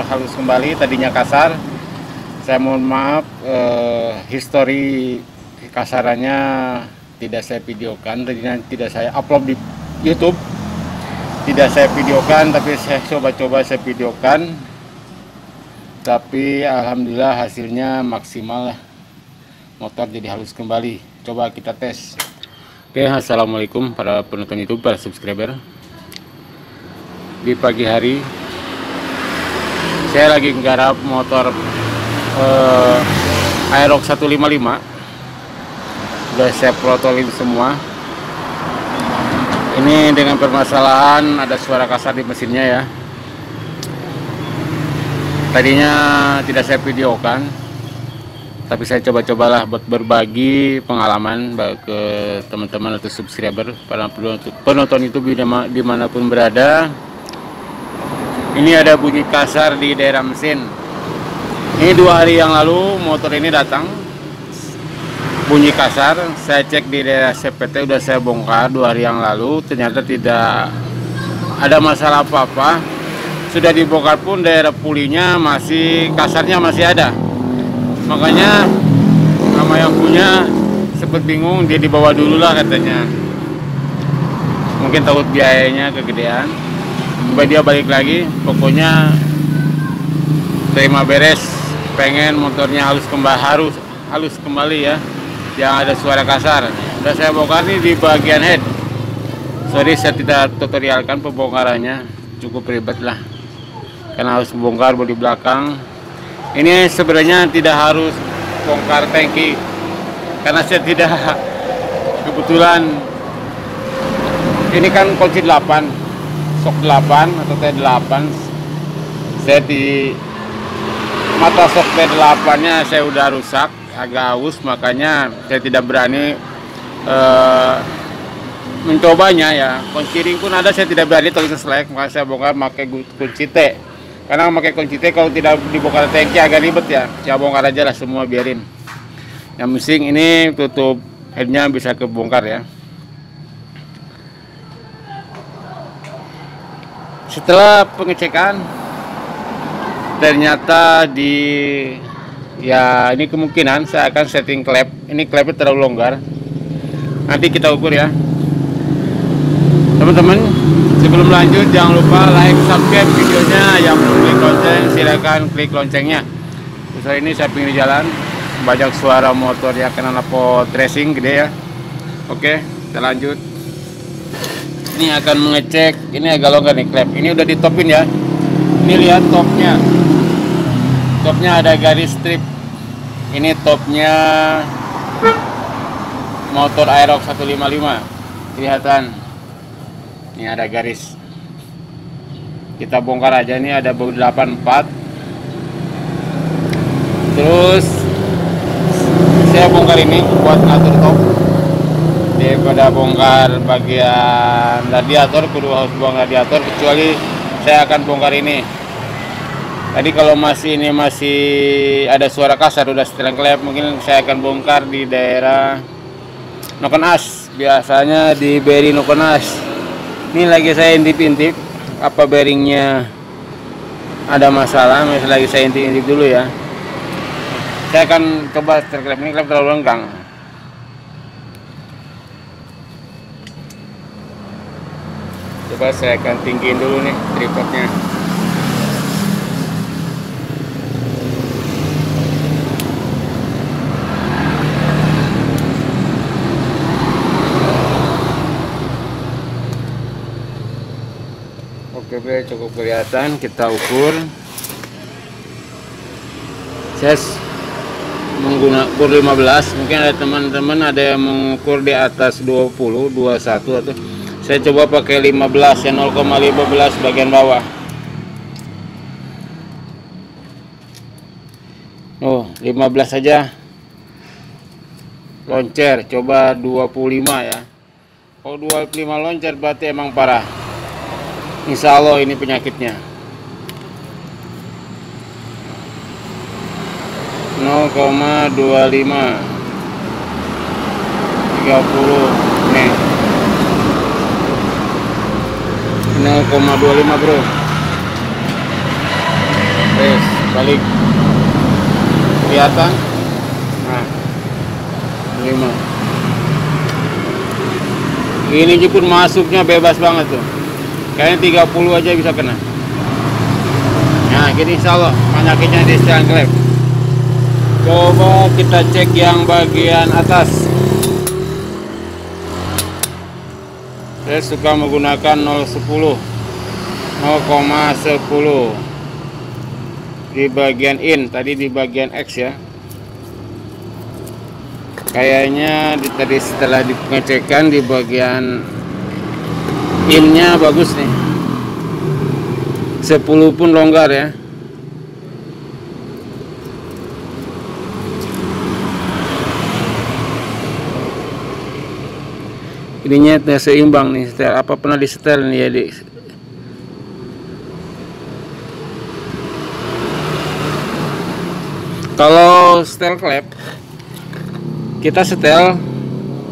halus kembali, tadinya kasar. Saya mohon maaf, histori kasarannya tidak saya videokan, tadinya tidak saya upload di YouTube, tidak saya videokan, tapi saya coba-coba saya videokan, tapi alhamdulillah hasilnya maksimal, motor jadi halus kembali. Coba kita tes. Oke, assalamualaikum para penonton YouTube, para subscriber. Di pagi hari saya lagi nggarap motor Aerox 155, udah saya protolin semua. Ini dengan permasalahan ada suara kasar di mesinnya ya. Tadinya tidak saya videokan, tapi saya coba-cobalah buat berbagi pengalaman ke teman-teman atau subscriber, para penonton itu dimanapun berada. Ini ada bunyi kasar di daerah mesin. Ini 2 hari yang lalu motor ini datang, bunyi kasar. Saya cek di daerah CPT, udah saya bongkar 2 hari yang lalu, ternyata tidak ada masalah apa-apa. Sudah dibongkar pun daerah pulinya masih, kasarnya masih ada. Makanya sama yang punya sempat bingung, dia dibawa dulu lah katanya. Mungkin takut biayanya kegedean. Coba dia balik lagi, pokoknya terima beres, pengen motornya halus kembali ya, jangan ada suara kasar. Udah saya bongkar nih di bagian head. Sorry saya tidak tutorialkan pembongkarannya, cukup ribet lah karena harus membongkar bodi belakang. Ini sebenarnya tidak harus bongkar tangki, karena saya tidak, kebetulan ini kan kunci 8, sok 8 atau T8. Saya di mata sok T8 nya saya udah rusak, agak aus, makanya saya tidak berani mencobanya ya. Kunci ring pun ada, saya tidak berani tulis selek, maka saya bongkar pakai kunci T. Karena pakai kunci T kalau tidak dibongkar tangki agak ribet ya. Saya bongkar aja lah semua, biarin. Yang penting ini tutup headnya bisa kebongkar ya. Setelah pengecekan, ternyata ini kemungkinan saya akan setting klep. Ini klepnya terlalu longgar, nanti kita ukur ya teman-teman. Sebelum lanjut jangan lupa like, subscribe videonya. Yang belum klik lonceng silakan klik loncengnya. Terus ini saya pinggir jalan, banyak suara motor ya, karena knalpot racing gede ya. Oke, kita lanjut. Ini akan mengecek, ini agak longgar nih klep. Ini udah ditopin ya. Ini lihat topnya. Topnya ada garis strip. Ini topnya motor Aerox 155. Kelihatan. Ini ada garis. Kita bongkar aja, ini ada bodi 84. Terus saya bongkar ini buat ngatur top. Daripada bongkar bagian radiator, kudu harus buang radiator, kecuali saya akan bongkar ini. Tadi kalau ini masih ada suara kasar, udah setelan klep, mungkin saya akan bongkar di daerah noken as. Biasanya di bearing noken as. Ini lagi saya intip-intip apa bearingnya ada masalah, masih lagi saya intip-intip dulu ya. Saya akan coba setel klep, ini klep terlalu lenggang. Coba saya akan tinggiin dulu nih tripodnya. Oke, cukup kelihatan. Kita ukur. Saya menggunakan ukur 15. Mungkin ada teman-teman ada yang mengukur di atas 20, 21 atau saya coba pakai 15 ya, 0,15 bagian bawah. Oh, 15 saja. Loncer, coba 25 ya. Kalau 25 loncer berarti emang parah. Insya Allah ini penyakitnya. 0,25 30 nih. 0,25 bro. balik kelihatan. Nah, 5 ini pun masuknya bebas banget tuh, kayaknya 30 aja bisa kena. Nah gini, insya Allah penyakitnya di setelan klep. Coba kita cek yang bagian atas. Saya suka menggunakan 0,10 di bagian in, tadi di bagian X ya. Kayaknya tadi setelah dipengecekan di bagian innya bagus nih, 10 pun longgar ya. Ininya seimbang nih, setel apa pernah disetel nih ya di. Kalau setel klep kita setel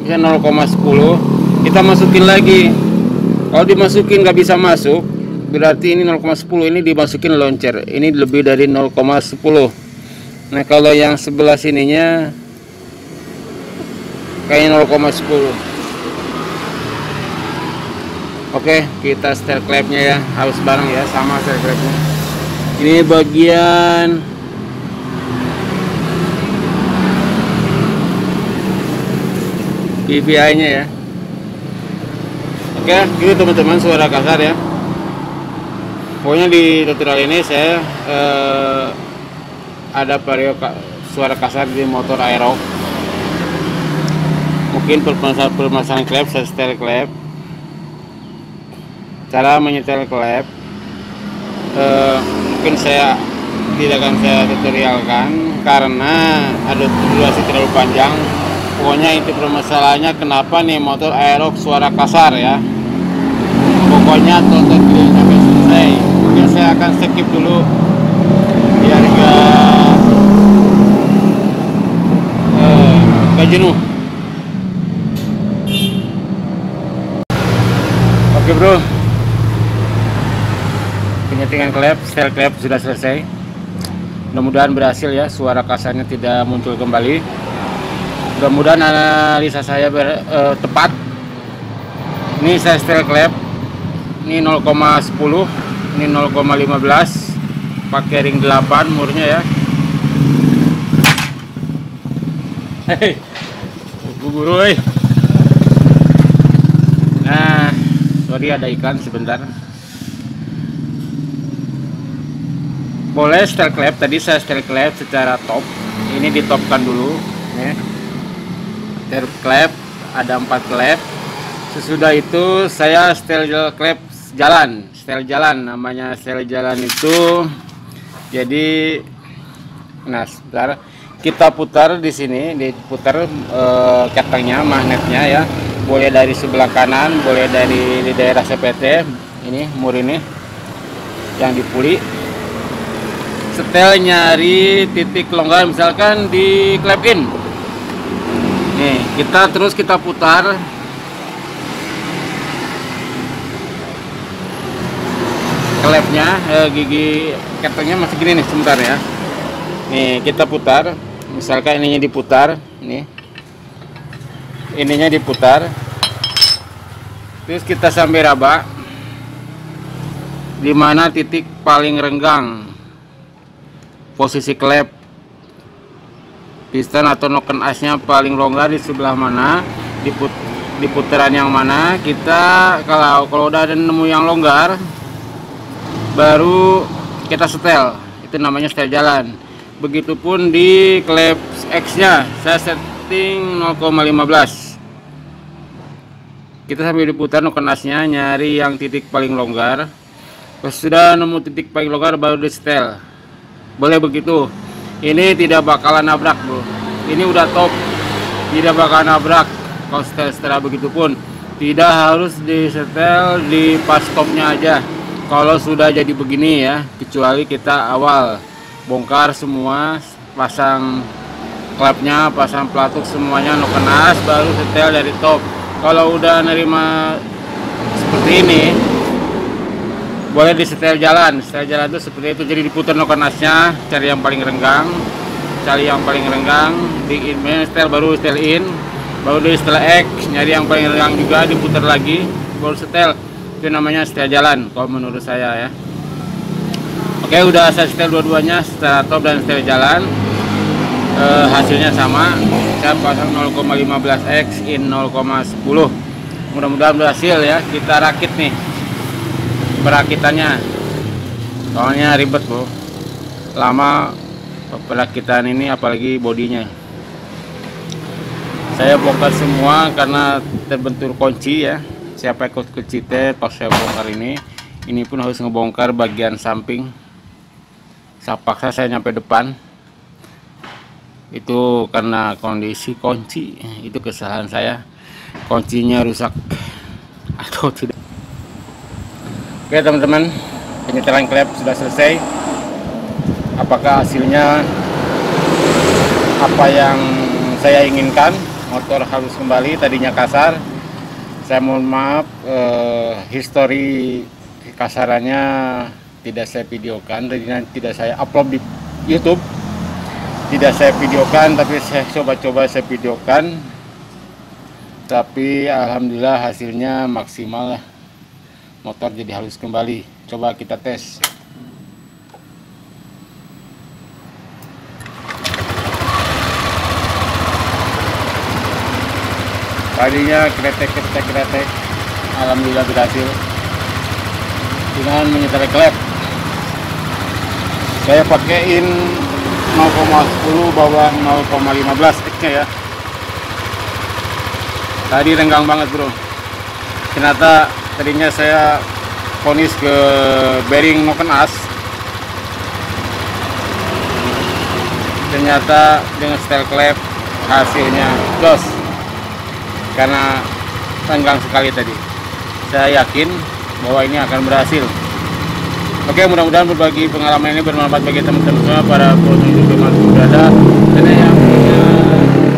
bisa 0,10, kita masukin lagi. Kalau dimasukin nggak bisa masuk, berarti ini 0,10, ini dimasukin launcher, ini lebih dari 0,10. Nah kalau yang sebelah sininya kayaknya 0,10. Oke, kita setel klepnya ya, harus bareng ya, sama setel klepnya. Ini bagian PVI nya ya. Oke, gitu teman-teman, suara kasar ya. Pokoknya di tutorial ini saya ada vario suara kasar di motor Aerox. Mungkin permasalahan klep, saya setel klep. Cara menyetel klep mungkin saya tidak akan saya tutorialkan karena ada durasi terlalu panjang. Pokoknya inti permasalahannya kenapa nih motor Aerox suara kasar ya. Pokoknya tonton video sampai selesai. Mungkin saya akan skip dulu biar gak jenuh. Oke bro, penyetingan klep, setel klep sudah selesai. Mudah-mudahan berhasil ya, suara kasarnya tidak muncul kembali. Mudah-mudahan analisa saya tepat. Ini saya setel klep, ini 0,10, ini 0,15, pakai ring 8 murnya ya. Hei, buru Nah, sorry ada iklan sebentar. Boleh setel klep, tadi saya setel klep secara top. Ini ditopkan dulu ya. Setel klep, ada 4 klep. Sesudah itu saya setel klep jalan, setel jalan, namanya setel jalan itu. Jadi nah sebentar, kita putar di sini, diputar ketengnya, magnetnya ya. Boleh dari sebelah kanan, boleh dari di daerah CPT, ini mur ini yang dipuli. Setel nyari titik longgar, misalkan di klep in. Nih, kita putar. Klepnya, gigi ketengnya masih gini nih, sebentar ya. Nih, kita putar. Misalkan ininya diputar, nih. Ininya diputar. Terus kita sampai raba. Di mana titik paling renggang posisi klep piston atau noken asnya paling longgar di sebelah mana, di putaran yang mana. Kita kalau udah ada nemu yang longgar, baru kita setel, itu namanya setel jalan. Begitupun di klep X nya saya setting 0,15. Kita sambil diputar noken asnya, nyari yang titik paling longgar. Pas sudah nemu titik paling longgar baru di setel. Boleh begitu. Ini tidak bakalan nabrak bro, ini udah top, tidak bakalan nabrak. Kalau setelah begitu pun tidak harus disetel di pas topnya aja kalau sudah jadi begini ya, kecuali kita awal bongkar semua, pasang klepnya, pasang pelatuk semuanya, noken as, baru setel dari top. Kalau udah nerima seperti ini, boleh di setel jalan itu seperti itu. Jadi diputar nokenasnya, cari yang paling renggang, di setel, baru setel in, baru di setel X, nyari yang paling renggang juga, diputar lagi, baru setel. Itu namanya setel jalan kalau menurut saya ya. Oke, udah saya setel dua-duanya, setel top dan setel jalan. Hasilnya sama, saya pasang 0,15X in 0,10. Mudah-mudahan berhasil ya. Kita rakit nih perakitannya, soalnya ribet bro, lama perakitan ini, apalagi bodinya. Saya bongkar semua karena terbentur kunci ya. Siapa ikut kunci pas saya bongkar ini pun harus ngebongkar bagian samping. Saya paksa saya nyampe depan, itu karena kondisi kunci, itu kesalahan saya, kuncinya rusak atau tidak. Oke teman-teman, penyetaran klep sudah selesai. Apakah hasilnya apa yang saya inginkan? Motor halus kembali, tadinya kasar. Saya mohon maaf, histori kasarannya tidak saya videokan, tadinya tidak saya upload di YouTube. Tidak saya videokan, tapi saya coba-coba saya videokan. Tapi alhamdulillah hasilnya maksimal lah. Motor jadi halus kembali. Coba kita tes. Tadinya kretek, alhamdulillah berhasil dengan menyetel klep. Saya pakaiin 0,10 bawah 0,15 X-nya ya. Tadi renggang banget bro. Ternyata tadinya saya fonis ke bearing noken as, ternyata dengan setel klep hasilnya jos, karena renggang sekali tadi. Saya yakin bahwa ini akan berhasil. Oke, mudah-mudahan berbagi pengalaman ini bermanfaat bagi teman-teman semua, para pengunjung dimanapun berada. Dan yang punya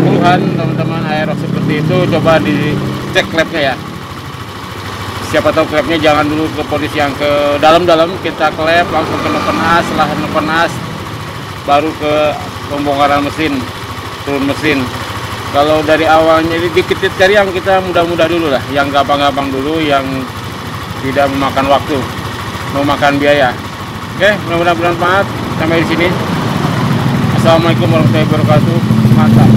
keluhan teman-teman aerox seperti itu, coba dicek klepnya ya. Siapa tahu klepnya jangan dulu ke polis yang ke dalam-dalam, kita klep langsung ke noken as, setelah noken as baru ke pembongkaran mesin, turun mesin. Kalau dari awalnya dikit cari yang kita mudah-mudah dulu lah, yang gampang-gampang dulu, yang tidak memakan waktu, memakan biaya. Oke, mudah-mudahan bermanfaat. Sampai di sini. Assalamualaikum warahmatullahi wabarakatuh. Mantap.